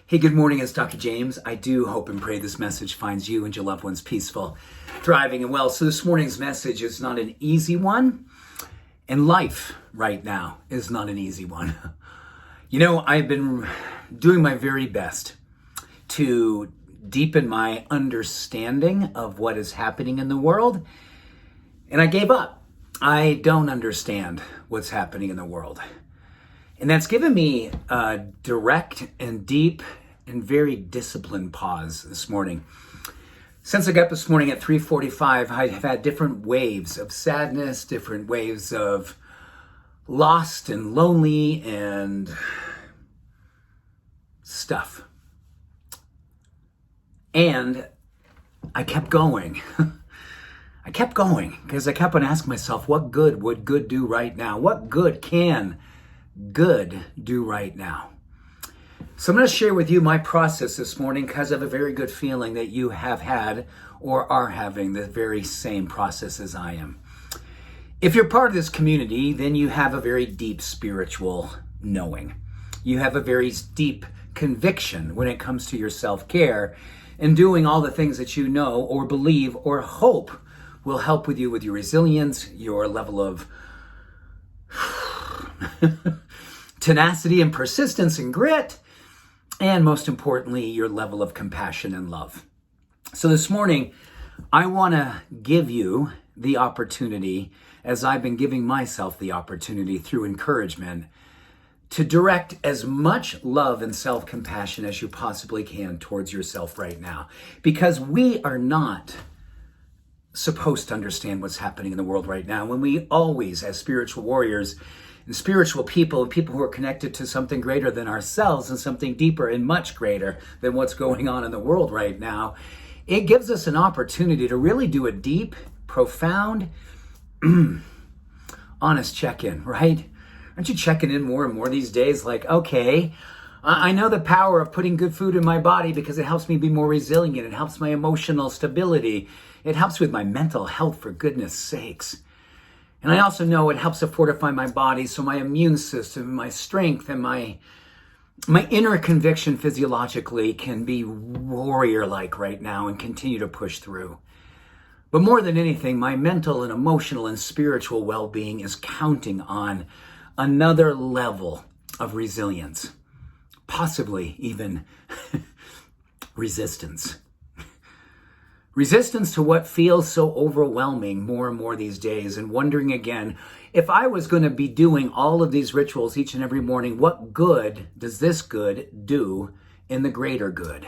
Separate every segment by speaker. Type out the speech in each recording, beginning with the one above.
Speaker 1: Hey, good morning. It's Dr. James. I do hope and pray this message finds you and your loved ones peaceful, thriving, and well. So this morning's message is not an easy one, and life right now is not an easy one. You know, I've been doing my very best to deepen my understanding of what is happening in the world, and I gave up. I don't understand what's happening in the world. And that's given me a direct and deep and very disciplined pause this morning. Since I got up this morning at 3:45, I have had different waves of sadness, different waves of lost and lonely and stuff. And I kept going. I kept going because I kept on asking myself, what good would good do right now? What good can good do right now? So I'm going to share with you my process this morning because I have a very good feeling that you have had or are having the very same process as I am. If you're part of this community, then you have a very deep spiritual knowing. You have a very deep conviction when it comes to your self-care and doing all the things that you know or believe or hope will help with you with your resilience, your level of tenacity and persistence and grit, and most importantly, your level of compassion and love. So this morning, I want to give you the opportunity, as I've been giving myself the opportunity through encouragement, to direct as much love and self-compassion as you possibly can towards yourself right now. Because we are not supposed to understand what's happening in the world right now, when we always, as spiritual warriors and spiritual people, and people who are connected to something greater than ourselves and something deeper and much greater than what's going on in the world right now, it gives us an opportunity to really do a deep, profound, honest check-in, right? Aren't you checking in more and more these days? Like, okay, I know the power of putting good food in my body because it helps me be more resilient. It helps my emotional stability. It helps with my mental health, for goodness sakes. And I also know it helps to fortify my body, so my immune system, my strength, and my inner conviction physiologically can be warrior-like right now and continue to push through. But more than anything, my mental and emotional and spiritual well-being is counting on another level of resilience, possibly even resistance. Resistance to what feels so overwhelming more and more these days, and wondering again, if I was going to be doing all of these rituals each and every morning, what good does this good do in the greater good?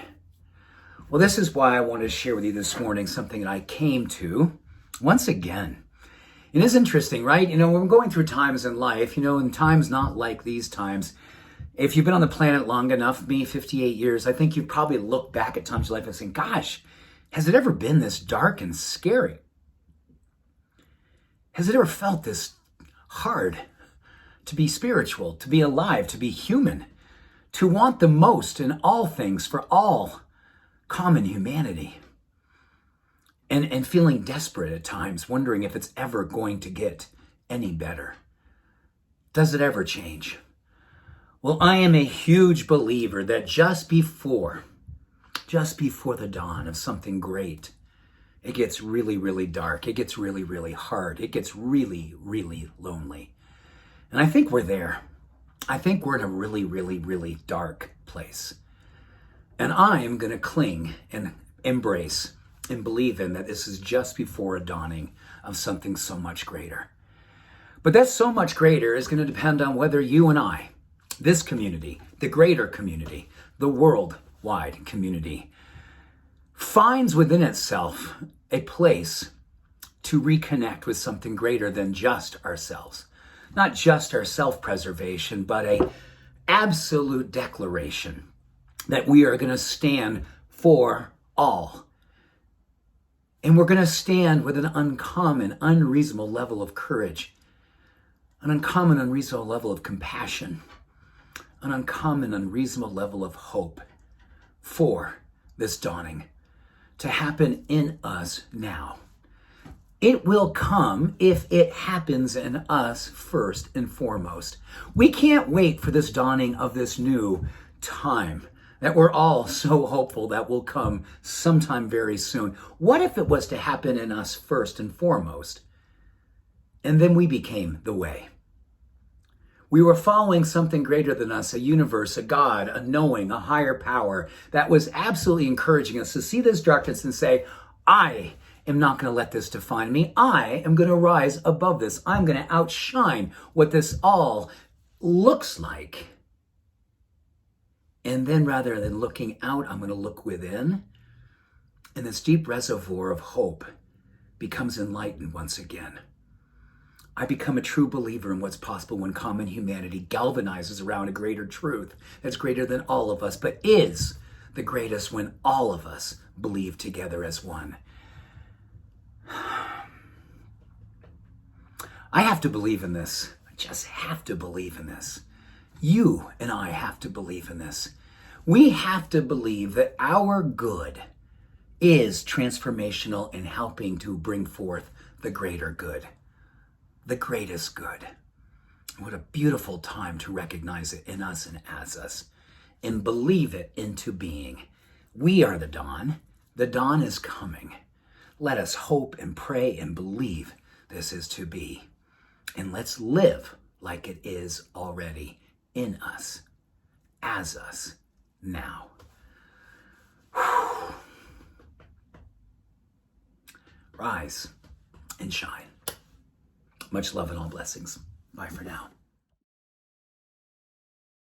Speaker 1: Well, this is why I wanted to share with you this morning something that I came to once again. It is interesting, right? You know, when we're going through times in life, you know, in times not like these times, if you've been on the planet long enough, me, 58 years, I think you've probably looked back at times in life and saying, gosh, has it ever been this dark and scary? Has it ever felt this hard to be spiritual, to be alive, to be human, to want the most in all things for all common humanity? And feeling desperate at times, wondering if it's ever going to get any better. Does it ever change? Well, I am a huge believer that just before the dawn of something great, it gets really, really dark. It gets really, really hard. It gets really, really lonely. And I think we're there. I think we're in a really, really, really dark place. And I am going to cling and embrace and believe in that this is just before a dawning of something so much greater. But that so much greater is going to depend on whether you and I, this community, the greater community, the worldwide community, finds within itself a place to reconnect with something greater than just ourselves. Not just our self-preservation, but a absolute declaration that we are going to stand for all. And we're going to stand with an uncommon, unreasonable level of courage, an uncommon, unreasonable level of compassion, an uncommon, unreasonable level of hope for this dawning to happen in us now. It will come if it happens in us first and foremost. We can't wait for this dawning of this new time, that we're all so hopeful that will come sometime very soon. What if it was to happen in us first and foremost, and then we became the way? We were following something greater than us, a universe, a God, a knowing, a higher power that was absolutely encouraging us to see this darkness and say, I am not going to let this define me. I am going to rise above this. I'm going to outshine what this all looks like. And then rather than looking out, I'm going to look within. And this deep reservoir of hope becomes enlightened once again. I become a true believer in what's possible when common humanity galvanizes around a greater truth that's greater than all of us, but is the greatest when all of us believe together as one. I have to believe in this. I just have to believe in this. You and I have to believe in this. We have to believe that our good is transformational in helping to bring forth the greater good. The greatest good. What a beautiful time to recognize it in us and as us and believe it into being. We are the dawn. The dawn is coming. Let us hope and pray and believe this is to be. And let's live like it is already in us, as us, now. Whew. Rise and shine. Much love and all blessings. Bye for now.